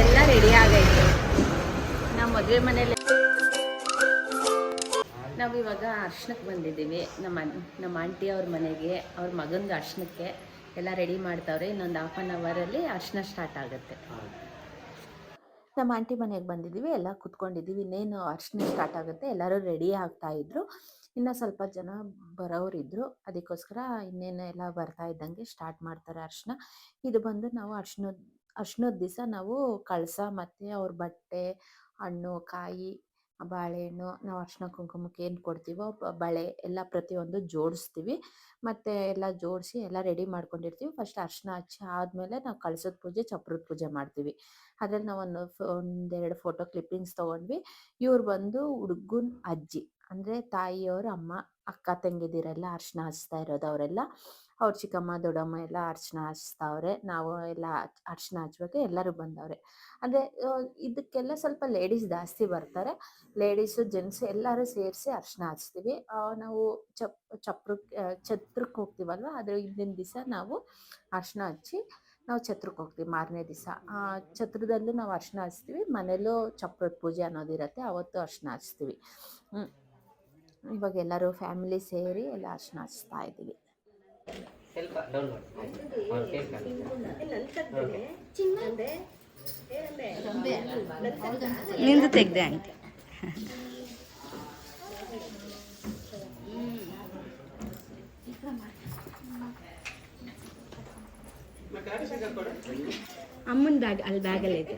ಎಲ್ಲ ರೆಡಿ ಆಗೈತೆ. ನಾವು ಮದುವೆ ಮನೇಲಿ ನಾವು ಇವಾಗ ಅರ್ಶನಕ್ಕೆ ಬಂದಿದ್ದೀವಿ. ನಮ್ಮ ಆಂಟಿ ಅವ್ರ ಮನೆಗೆ, ಅವ್ರ ಮಗಂದು ಅರ್ಶನಕ್ಕೆ ಎಲ್ಲ ರೆಡಿ ಮಾಡ್ತಾವ್ರೆ. ಇನ್ನೊಂದು ಹಾಫ್ ಆನ್ ಅವರಲ್ಲಿ ಅರ್ಶನ ಸ್ಟಾರ್ಟ್ ಆಗುತ್ತೆ. ನಮ್ಮ ಆಂಟಿ ಮನೆಗೆ ಬಂದಿದ್ದೀವಿ, ಎಲ್ಲ ಕುತ್ಕೊಂಡಿದ್ದೀವಿ. ಇನ್ನೇನು ಅರ್ಶನ ಸ್ಟಾರ್ಟ್ ಆಗುತ್ತೆ. ಎಲ್ಲರೂ ರೆಡಿ ಆಗ್ತಾಯಿದ್ರು. ಇನ್ನು ಸ್ವಲ್ಪ ಜನ ಬರೋರಿದ್ದರು, ಅದಕ್ಕೋಸ್ಕರ ಇನ್ನೇನು ಎಲ್ಲ ಬರ್ತಾ ಇದ್ದಂಗೆ ಸ್ಟಾರ್ಟ್ ಮಾಡ್ತಾರೆ ಅರ್ಶನ. ಇದು ಬಂದು ನಾವು ಅರ್ಶನದ ದಿವಸ ನಾವು ಕಳಸ ಮತ್ತು ಅವ್ರ ಬಟ್ಟೆ, ಹಣ್ಣು, ಕಾಯಿ, ಬಾಳೆಹಣ್ಣು, ನಾವು ಅರ್ಶಿನ ಕುಂಕುಮಕ್ಕೆ ಏನು ಕೊಡ್ತೀವೋ ಬಳೆ ಎಲ್ಲ ಪ್ರತಿಯೊಂದು ಜೋಡಿಸ್ತೀವಿ. ಮತ್ತು ಎಲ್ಲ ಜೋಡಿಸಿ ಎಲ್ಲ ರೆಡಿ ಮಾಡ್ಕೊಂಡಿರ್ತೀವಿ. ಫಸ್ಟ್ ಅರ್ಶಿನ ಹಚ್ಚಿ ಆದಮೇಲೆ ನಾವು ಕಳಸದ ಪೂಜೆ, ಚಪ್ರದ ಪೂಜೆ ಮಾಡ್ತೀವಿ. ಅದ್ರಲ್ಲಿ ನಾವು ಒಂದೆರಡು ಫೋಟೋ ಕ್ಲಿಪ್ಪಿಂಗ್ಸ್ ತೊಗೊಂಡ್ವಿ. ಇವ್ರು ಬಂದು ಹುಡುಗನ ಅಜ್ಜಿ, ಅಂದರೆ ತಾಯಿಯವ್ರ ಅಮ್ಮ, ಅಕ್ಕ ತಂಗಿದಿರೆಲ್ಲ ಅರ್ಶಿನ ಹಚ್ತಾ ಇರೋದು ಅವರೆಲ್ಲ. ಅವ್ರ ಚಿಕ್ಕಮ್ಮ ದೊಡ್ಡಮ್ಮ ಎಲ್ಲ ಅರ್ಶಿನ ಹಚ್ತಾವ್ರೆ. ನಾವು ಎಲ್ಲ ಅರ್ಶಿನ ಹಚ್ಬೇಕು, ಎಲ್ಲರೂ ಬಂದವ್ರೆ. ಅಂದರೆ ಇದಕ್ಕೆಲ್ಲ ಸ್ವಲ್ಪ ಲೇಡೀಸ್ ಜಾಸ್ತಿ ಬರ್ತಾರೆ. ಲೇಡೀಸು ಜೆಂಟ್ಸು ಎಲ್ಲರೂ ಸೇರಿಸಿ ಅರ್ಶಿನ ಹಚ್ತೀವಿ. ನಾವು ಛತ್ರಕ್ಕೆ ಹೋಗ್ತೀವಲ್ವ, ಅದ್ರ ಹಿಂದಿನ ದಿವಸ ನಾವು ಅರ್ಶಿನ ಹಚ್ಚಿ ನಾವು ಛತ್ರಕ್ಕೆ ಹೋಗ್ತೀವಿ. ಮಾರನೇ ದಿವಸ ಛತ್ರದಲ್ಲೂ ನಾವು ಅರ್ಶಿನ ಹಚ್ತೀವಿ. ಮನೇಲೂ ಚಪ್ರದ ಪೂಜೆ ಅನ್ನೋದಿರುತ್ತೆ, ಅವತ್ತು ಅರ್ಶಿನ ಹಚ್ತೀವಿ. ಇವಾಗ ಎಲ್ಲರೂ ಫ್ಯಾಮಿಲಿ ಸೇರಿ ಎಲ್ಲ ಅರ್ಶಿನ ಹಚ್ತಾ ಇದ್ದೀವಿ. ನಿಂದು ತೆಗ್ದೆ ಆಂಟಿ. ಅಮ್ಮನ ಬ್ಯಾಗ್ ಅಲ್ಲಿ ಬ್ಯಾಗಲ್ಲಿ ಇದೆ.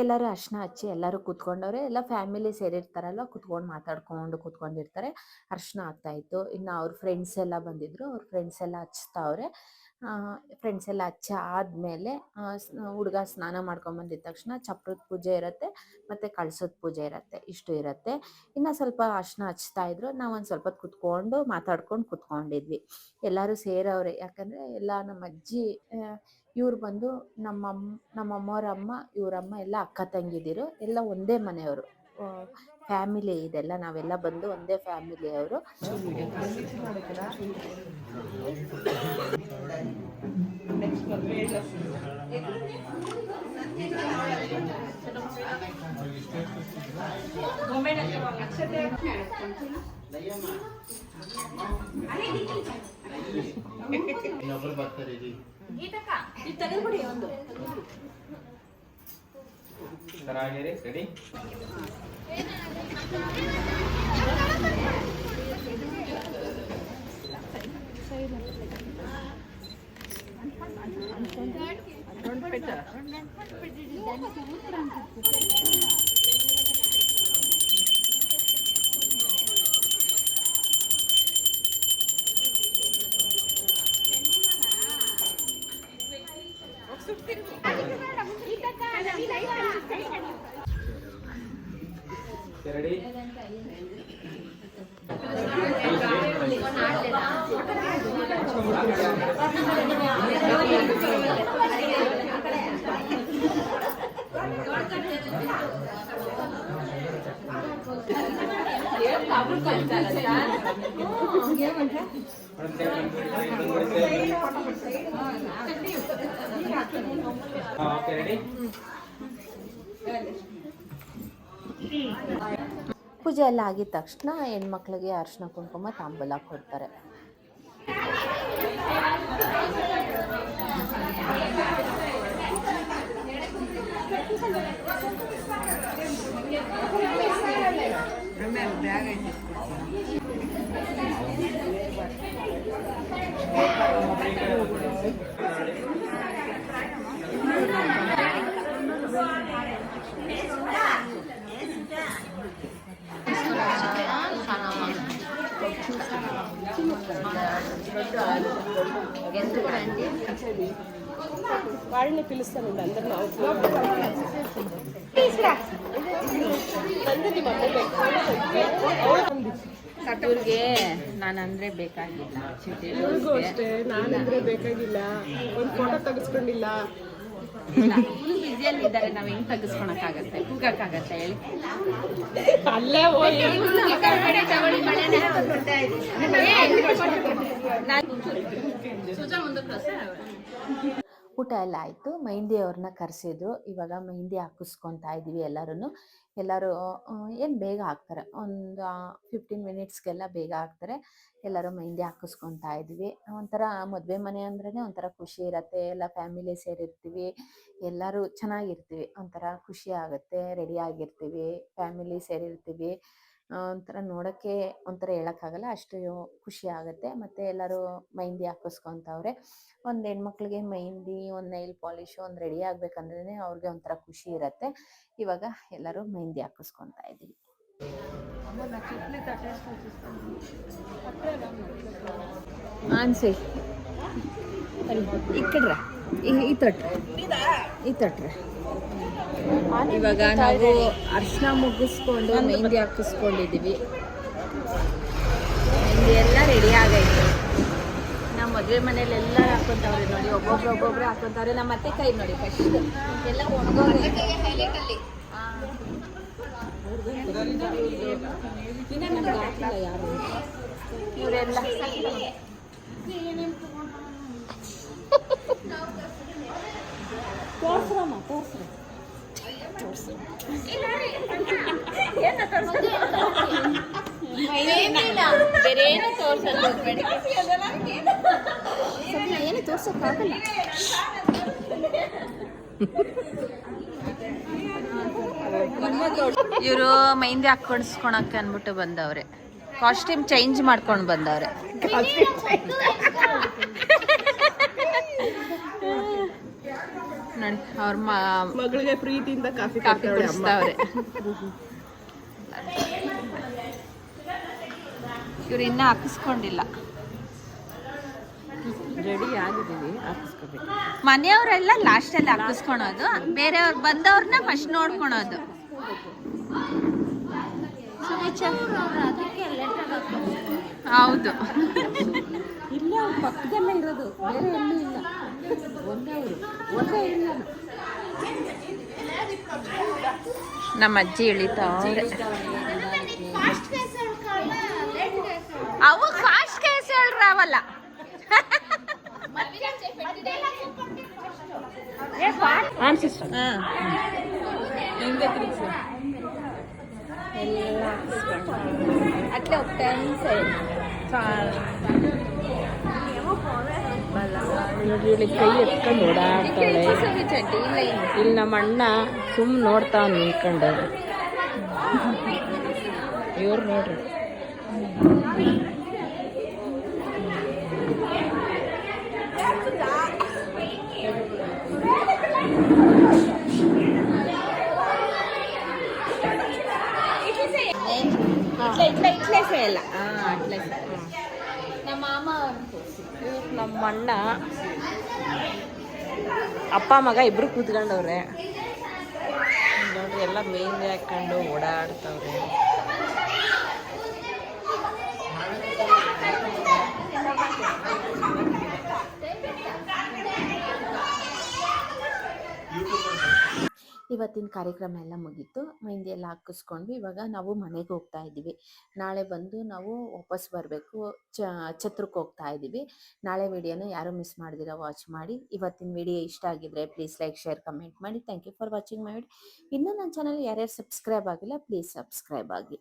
ಎಲ್ಲರೂ ಅರ್ಶಿನ ಹಚ್ಚಿ ಎಲ್ಲರೂ ಕೂತ್ಕೊಂಡವ್ರೆ. ಎಲ್ಲ ಫ್ಯಾಮಿಲಿ ಸೇರಿರ್ತಾರಲ್ವ, ಕೂತ್ಕೊಂಡಿರ್ತಾರೆ. ಅರ್ಶಿನ ಆಗ್ತಾಯಿತ್ತು. ಇನ್ನು ಅವ್ರ ಫ್ರೆಂಡ್ಸ್ ಎಲ್ಲ ಬಂದಿದ್ರು, ಅವ್ರ ಫ್ರೆಂಡ್ಸ್ ಎಲ್ಲ ಹಚ್ತಾವ್ರೆ. ಫ್ರೆಂಡ್ಸ್ ಎಲ್ಲ ಹಚ್ಚಿ ಆದಮೇಲೆ ಹುಡುಗ ಸ್ನಾನ ಮಾಡ್ಕೊಂಬಂದಿದ ತಕ್ಷಣ ಚಪ್ರದ ಪೂಜೆ ಇರುತ್ತೆ ಮತ್ತು ಕಳಸದ ಪೂಜೆ ಇರುತ್ತೆ, ಇಷ್ಟು ಇರುತ್ತೆ. ಇನ್ನು ಸ್ವಲ್ಪ ಅರ್ಶಿನ ಹಚ್ತಾಯಿದ್ರು. ನಾವು ಒಂದು ಸ್ವಲ್ಪ ಕುತ್ಕೊಂಡು ಮಾತಾಡ್ಕೊಂಡು ಕುತ್ಕೊಂಡಿದ್ವಿ. ಎಲ್ಲರೂ ಸೇರವ್ರೆ, ಯಾಕಂದರೆ ಎಲ್ಲ ನಮ್ಮ ಅಜ್ಜಿ, ಇವ್ರು ಬಂದು ನಮ್ಮಮ್ಮವ್ರ ಅಮ್ಮ, ಇವರಮ್ಮ ಎಲ್ಲ ಅಕ್ಕ ತಂಗಿದಿರು, ಎಲ್ಲ ಒಂದೇ ಮನೆಯವರು, ಫ್ಯಾಮಿಲಿ ಇದೆಲ್ಲ. ನಾವೆಲ್ಲ ಬಂದು ಒಂದೇ ಫ್ಯಾಮಿಲಿಯವರು. ರೆಡಿ? ರೆಡಿ? ಪೂಜೆ ಎಲ್ಲ ಆಗಿದ ತಕ್ಷಣ ಹೆಣ್ಮಕ್ಳಿಗೆ ಅರಿಶಿನ ಕುಂಕುಮ ತಾಂಬೂಲ ಕೊಡ್ತಾರೆ. వాళ్ళని పిలుస్తానండి అందరిని ಇವ್ರಿಗೆ ನಾನಂದ್ರೆ ಬೇಕಾಗಿಲ್ಲ, ಇವ್ರಿಗೂ ಅಷ್ಟೇ ನಾನಂದ್ರೆ ಬೇಕಾಗಿಲ್ಲ, ಒಂದು ಫೋಟೋ ತೆಗೆಸ್ಕೊಂಡಿಲ್ಲ. ಬಿಸಿಯಲ್ಲಿ ಇದ್ದಾರೆ, ನಾವ್ ಹೆಂಗ್ ತೆಗಿಸ್ಕೊಳಕ್ಕಾಗತ್ತೆ, ಕೂಗಕ್ಕಾಗತ್ತೆ ಹೇಳಿ? ಅಲ್ಲೇ ಊಟ ಎಲ್ಲ ಆಯಿತು. ಮೆಹಂದಿ ಅವ್ರನ್ನ ಕರೆಸಿದ್ರು. ಇವಾಗ ಮೆಹಂದಿ ಹಾಕಿಸ್ಕೊತಾ ಇದ್ದೀವಿ ಎಲ್ಲರೂ ಏನು ಬೇಗ ಹಾಕ್ತಾರೆ, ಒಂದು 15 ಮಿನಿಟ್ಸ್ಗೆಲ್ಲ ಬೇಗ ಹಾಕ್ತಾರೆ. ಎಲ್ಲರೂ ಮೆಹಂದಿ ಹಾಕಿಸ್ಕೊತಾ ಇದ್ವಿ. ಒಂಥರ ಮದುವೆ ಮನೆ ಅಂದ್ರೇ ಒಂಥರ ಖುಷಿ ಇರತ್ತೆ, ಎಲ್ಲ ಫ್ಯಾಮಿಲಿ ಸೇರಿರ್ತೀವಿ, ಎಲ್ಲರೂ ಚೆನ್ನಾಗಿರ್ತೀವಿ, ಒಂಥರ ಖುಷಿ ಆಗುತ್ತೆ. ರೆಡಿ ಆಗಿರ್ತೀವಿ, ಫ್ಯಾಮಿಲಿ ಸೇರಿರ್ತೀವಿ, ಒಂಥರ ನೋಡೋಕ್ಕೆ ಒಂಥರ ಹೇಳೋಕ್ಕಾಗಲ್ಲ, ಅಷ್ಟು ಖುಷಿ ಆಗುತ್ತೆ. ಮತ್ತು ಎಲ್ಲರೂ ಮೆಹಂದಿ ಹಾಕಿಸ್ಕೊತವ್ರೆ. ಒಂದು ಹೆಣ್ಮಕ್ಳಿಗೆ ಮೆಹಂದಿ, ಒಂದು ನೈಲ್ ಪಾಲಿಶು, ಒಂದು ರೆಡಿ ಆಗಬೇಕಂದ್ರೇ ಅವ್ರಿಗೆ ಒಂಥರ ಖುಷಿ ಇರುತ್ತೆ. ಇವಾಗ ಎಲ್ಲರೂ ಮೆಹಂದಿ ಹಾಕಿಸ್ಕೊತಾ ಇದ್ದೀವಿ. ಆನ್ಸಿ ಇಕ್ಕಡ್ರ ಈ ತೊಟ್ರೆ ಇವಾಗ ನಾವು ಅರ್ಶಿನ ಮುಗಿಸ್ಕೊಂಡು ಮೆಹಂದಿ ಹಾಕಿಸ್ಕೊಂಡಿದ್ದೀವಿ. ಮೆಹಂದಿ ಎಲ್ಲ ರೆಡಿ ಆಗೈತೆ. ನಮ್ಮ ಮದುವೆ ಮನೇಲಿ ಎಲ್ಲರೂ ಹಾಕೊಂತವ್ರೆ ನೋಡಿ, ಒಬ್ಬೊಬ್ರು ಹಾಕೊಂತವ್ರೆ. ನಮ್ಮ ಅತ್ತೆ ಕೈ ನೋಡಿ ಫಸ್ಟ್ ಎಲ್ಲ ಒಣಗೋಗೈತೆ. ಯಾರು ಇವರೆಲ್ಲ ಬೇರೇನು ತೋರ್ಸಕ್ಕಾಗಲ್ಲ. ಇವರು ಮೆಹಂದಿ ಹಾಕೊಳ್ಸ್ಕೊಳಕ್ಕೆ ಅಂದ್ಬಿಟ್ಟು ಬಂದವ್ರೆ, ಕಾಸ್ಟ್ಯೂಮ್ ಚೇಂಜ್ ಮಾಡ್ಕೊಂಡು ಬಂದವ್ರೆ. ನೋಡಿ ಅವ್ರ ಮಗಳಿಗೆ ಪ್ರೀತಿಯಿಂದ ಕಾಫಿ ಕುಡಿಸ್ತಾವ್ರೆ. ಇವ್ರು ಇನ್ನೂ ಹಾಕಿಸ್ಕೊಂಡಿಲ್ಲ, ರೆಡಿ ಆಗಿದ್ದೀವಿ, ಹಾಕಿಸ್ಕೋಬೇಕು. ಮನೆಯವರೆಲ್ಲ ಲಾಸ್ಟಲ್ಲಿ ಹಾಕಿಸ್ಕೊಳೋದು, ಬೇರೆಯವ್ರು ಬಂದವ್ರನ್ನ ಫಸ್ಟ್ ನೋಡ್ಕೊಳೋದು. ಹೌದು, ಇಲ್ಲ ಅವ್ರ ಪಕ್ಕದಲ್ಲೇ ಇರೋದು, ಬೇರೆ ಎಲ್ಲೂ ಇಲ್ಲ, ಒಂದೇ ಇಲ್ಲ. ನಮ್ಮ ಅಜ್ಜಿ ಇಳಿತಾವ್ರೆ. ಅವು ಫಾಸ್ಟ್ ಕೇಸ್ ಹೇಳ್ರವಲ್ಲ. ಅಟ್ಲೆ ಹೋಗ್ತಾನೆ ಇಲ್ಲಿ ಕೈ ಎತ್ಕೊಂಡು ಓಡಾಡ್ತಾಳೆ. ಇಲ್ಲಿ ನಮ್ಮ ಅಣ್ಣ ಸುಮ್ಮನೆ ನೋಡ್ತಾವ ನಿಂತ್ಕೊಂಡು. ಇವ್ರು ನೋಡ್ರಿ, ನಮ್ಮ ಅಣ್ಣ ಅಪ್ಪ ಮಗ ಇಬ್ರು ಕೂತ್ಕೊಂಡವ್ರೆ ನೋಡ್ರಿ, ಎಲ್ಲ ಮೆಹಂದಿ ಹಾಕೊಂಡು ಓಡಾಡ್ತವ್ರೆ. ಇವತ್ತಿನ ಕಾರ್ಯಕ್ರಮ ಎಲ್ಲ ಮುಗೀತು, ಮೆಹಂದಿ ಎಲ್ಲ ಹಾಕಿಸ್ಕೊಂಡ್ವಿ. ಇವಾಗ ನಾವು ಮನೆಗೆ ಹೋಗ್ತಾ ಇದ್ದೀವಿ. ನಾಳೆ ಬಂದು ನಾವು ವಾಪಸ್ ಬರಬೇಕು, ಛತ್ರಕ್ಕೆ ಹೋಗ್ತಾ ಇದ್ದೀವಿ. ನಾಳೆ ವಿಡಿಯೋನ ಯಾರು ಮಿಸ್ ಮಾಡ್ದಿರ ವಾಚ್ ಮಾಡಿ. ಇವತ್ತಿನ ವಿಡಿಯೋ ಇಷ್ಟ ಆಗಿದ್ರೆ ಪ್ಲೀಸ್ ಲೈಕ್, ಶೇರ್, ಕಮೆಂಟ್ ಮಾಡಿ. Thank you for watching my video. ಇನ್ನೂ ನನ್ನ ಚಾನಲ್ ಯಾರ್ಯಾರು ಸಬ್ಸ್ಕ್ರೈಬ್ ಆಗಿಲ್ಲ ಪ್ಲೀಸ್ ಸಬ್ಸ್ಕ್ರೈಬ್ ಆಗಿ.